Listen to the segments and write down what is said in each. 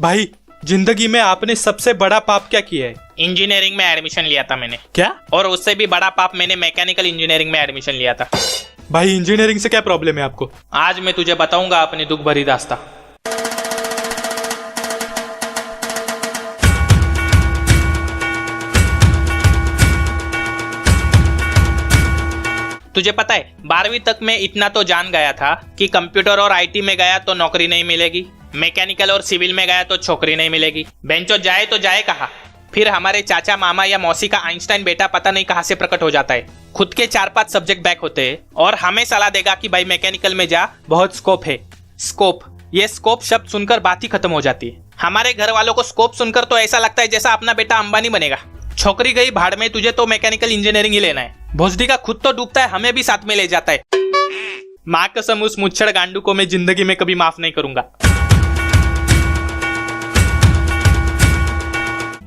भाई जिंदगी में आपने सबसे बड़ा पाप क्या किया है? इंजीनियरिंग में एडमिशन लिया था मैंने। क्या? और उससे भी बड़ा पाप मैंने मैकेनिकल इंजीनियरिंग में एडमिशन लिया था। भाई इंजीनियरिंग से क्या प्रॉब्लम है आपको? आज मैं तुझे बताऊंगा अपनी दुख भरी दास्तां। तुझे पता है 12वीं तक मैं इतना तो जान गया था कि कंप्यूटर और आईटी में गया तो नौकरी नहीं मिलेगी, मैकेनिकल और सिविल में गया तो छोकरी नहीं मिलेगी। बेंचो जाए तो जाए कहाँ? फिर हमारे चाचा मामा या मौसी का आइंस्टाइन बेटा पता नहीं कहाँ से प्रकट हो जाता है। खुद के 4-5 सब्जेक्ट बैक होते हैं और हमें सलाह देगा कि भाई मैकेनिकल में जा, बहुत स्कोप है। स्कोप, ये स्कोप शब्द सुनकर बात ही खत्म हो जाती है। हमारे घर वालों को स्कोप सुनकर तो ऐसा लगता है जैसा अपना बेटा अंबानी बनेगा। छोकरी गई भाड़ में, तुझे तो मैकेनिकल इंजीनियरिंग ही लेना है। भोसडी का खुद तो डूबता है, हमें भी साथ में ले जाता है। माँ कसम उस मुच्छड़ गांडू को मैं जिंदगी में कभी माफ नहीं करूंगा।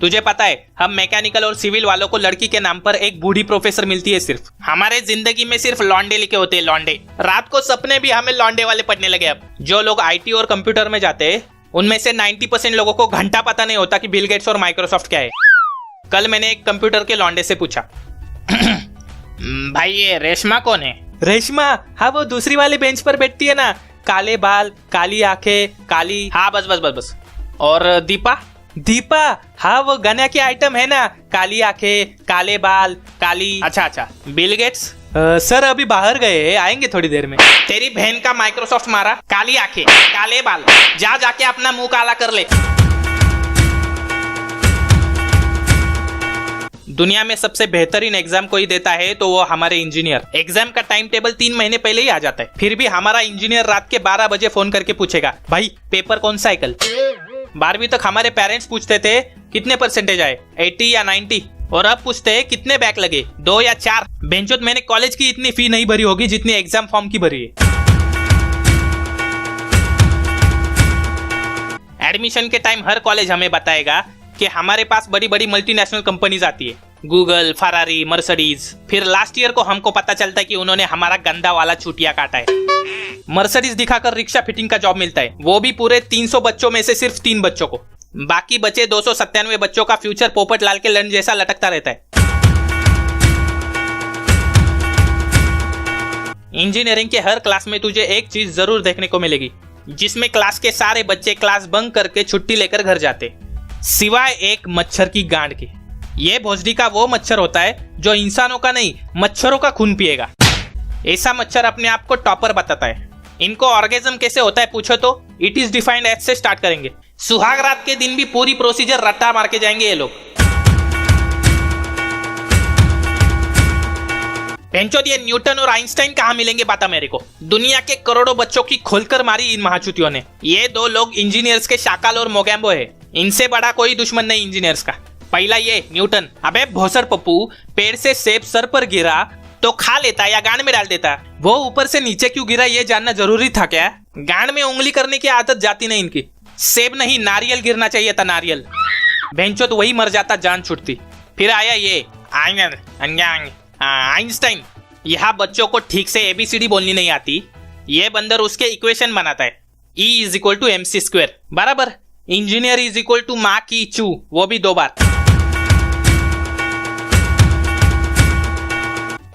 तुझे पता है हम मैकेनिकल और सिविल वालों को लड़की के नाम पर एक बूढ़ी प्रोफेसर मिलती है। सिर्फ हमारे जिंदगी में सिर्फ लौंडे लिखे होते हैं, लौंडे। रात को सपने भी हमें लौंडे वाले पढ़ने लगे। अब जो लोग आईटी और कंप्यूटर में जाते हैं उनमें से 90% लोगों को घंटा पता नहीं होता कि बिल गेट्स और माइक्रोसॉफ्ट क्या है। कल मैंने एक कंप्यूटर के लौंडे से पूछा, भाई ये रेशमा कौन है? रेशमा? हाँ वो दूसरी वाली बेंच पर बैठती है ना, काले बाल, काली आंखें, काली। हाँ बस बस बस बस। और दीपा? दीपा? हाँ वो गाना की आइटम है ना, काली आंखें, काले बाल, काली। अच्छा अच्छा। Bill Gates? सर अभी बाहर गए, आएंगे थोड़ी देर में। तेरी बहन का माइक्रोसॉफ्ट मारा, काली आंखें, काले बाल। जा जाके अपना मुंह काला कर ले। दुनिया में सबसे बेहतरीन एग्जाम कोई देता है तो वो हमारे इंजीनियर। एग्जाम का टाइम टेबल 3 महीने पहले ही आ जाता है, फिर भी हमारा इंजीनियर रात के 12 बजे फोन करके पूछेगा, भाई पेपर कौन सा है कल? 12वीं तक हमारे पेरेंट्स पूछते थे कितने परसेंटेज आए, 80 या 90, और अब पूछते हैं कितने बैक लगे, 2 या 4। बेंचोत मैंने कॉलेज की इतनी फी नहीं भरी होगी जितनी एग्जाम फॉर्म की भरी है। एडमिशन के टाइम हर कॉलेज हमें बताएगा कि हमारे पास बड़ी बड़ी मल्टीनेशनल कंपनीज आती है, गूगल, फरारी, मर्सिडीज। फिर लास्ट ईयर को हमको पता चलता है कि उन्होंने हमारा गंदा वाला छुट्टियां काटा है। मर्सिडीज दिखाकर रिक्शा फिटिंग का जॉब मिलता है, वो भी पूरे 300 बच्चों में से सिर्फ 3 बच्चों को। बाकी बचे 297 बच्चों का फ्यूचर पोपट लाल के लन जैसा लटकता रहता है। इंजीनियरिंग के हर क्लास में तुझे एक चीज जरूर देखने को मिलेगी, जिसमें क्लास के सारे बच्चे क्लास बंक करके छुट्टी लेकर घर जाते, सिवाय एक मच्छर की गांड के। ये भोसडी का वो मच्छर होता है जो इंसानों का नहीं, मच्छरों का खून पिएगा। ऐसा मच्छर अपने आप को टॉपर बताता है। इनको ऑर्गेज्म कैसे होता है पूछो तो इट इज डिफाइंड एज से स्टार्ट करेंगे। सुहाग रात के दिन भी पूरी प्रोसीजर रट्टा मार के जाएंगे ये लोग। पेंचोद ये न्यूटन और आइंस्टाइन कहाँ मिलेंगे बता मेरे को। दुनिया के करोड़ों बच्चों की खोलकर मारी इन महाचुतियों ने। ये 2 लोग इंजीनियर्स के शाकाल और मोगैम्बो है। इनसे बड़ा कोई दुश्मन नहीं इंजीनियर्स का। पहला ये न्यूटन, अबे भोसड़ पप्पू, पेड़ से सेब सर पर गिरा तो खा लेता या गांड में डाल देता, वो ऊपर से नीचे क्यों गिरा ये जानना जरूरी था क्या? गांड में उंगली करने की आदत जाती नहीं इनकी। सेब नहीं नारियल गिरना चाहिए था, नारियल। बेंचो तो वही मर जाता, जान छुटती। फिर आया ये आइंस्टाइन। यहाँ बच्चों को ठीक से ABCD बोलनी नहीं आती, ये बंदर उसके इक्वेशन बनाता है, E = mc², बराबर। इंजीनियर = माँ की चू, वो भी 2 बार।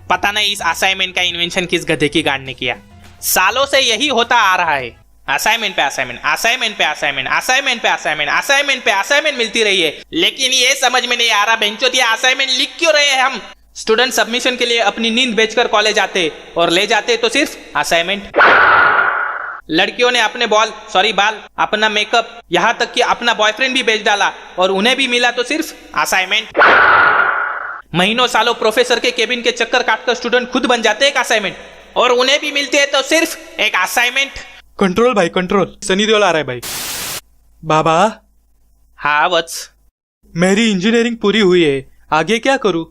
पता नहीं इस असाइनमेंट का इन्वेंशन किस गधे की गांड ने किया। सालों से यही होता आ रहा है, असाइनमेंट पे असाइनमेंट, असाइनमेंट पे असाइनमेंट, असाइनमेंट पे असाइनमेंट, असाइनमेंट पे असाइनमेंट मिलती रही है। लेकिन ये समझ में नहीं आ रहा बेंचोद ये असाइनमेंट लिख क्यों रहे हैं हम? स्टूडेंट सबमिशन के लिए अपनी नींद बेचकर कॉलेज आते और ले जाते तो सिर्फ असाइनमेंट। लड़कियों ने अपने बाल, अपना मेकअप, यहाँ तक कि अपना बॉयफ्रेंड भी बेच डाला और उन्हें भी मिला तो सिर्फ असाइनमेंट। महीनों सालों प्रोफेसर के केबिन के चक्कर काटकर स्टूडेंट खुद बन जाते एक असाइनमेंट, और उन्हें भी मिलते हैं तो सिर्फ एक असाइनमेंट। कंट्रोल भाई कंट्रोल, सनी देओल आ रहा है भाई। बाबा। हाँ वत्स। मेरी इंजीनियरिंग पूरी हुई है, आगे क्या करूं?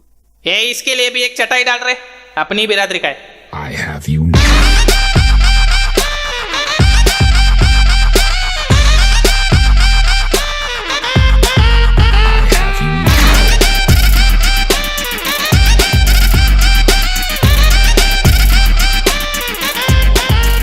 ये इसके लिए भी एक चटाई डाल रहे, अपनी बिरादरी का है। I have you now.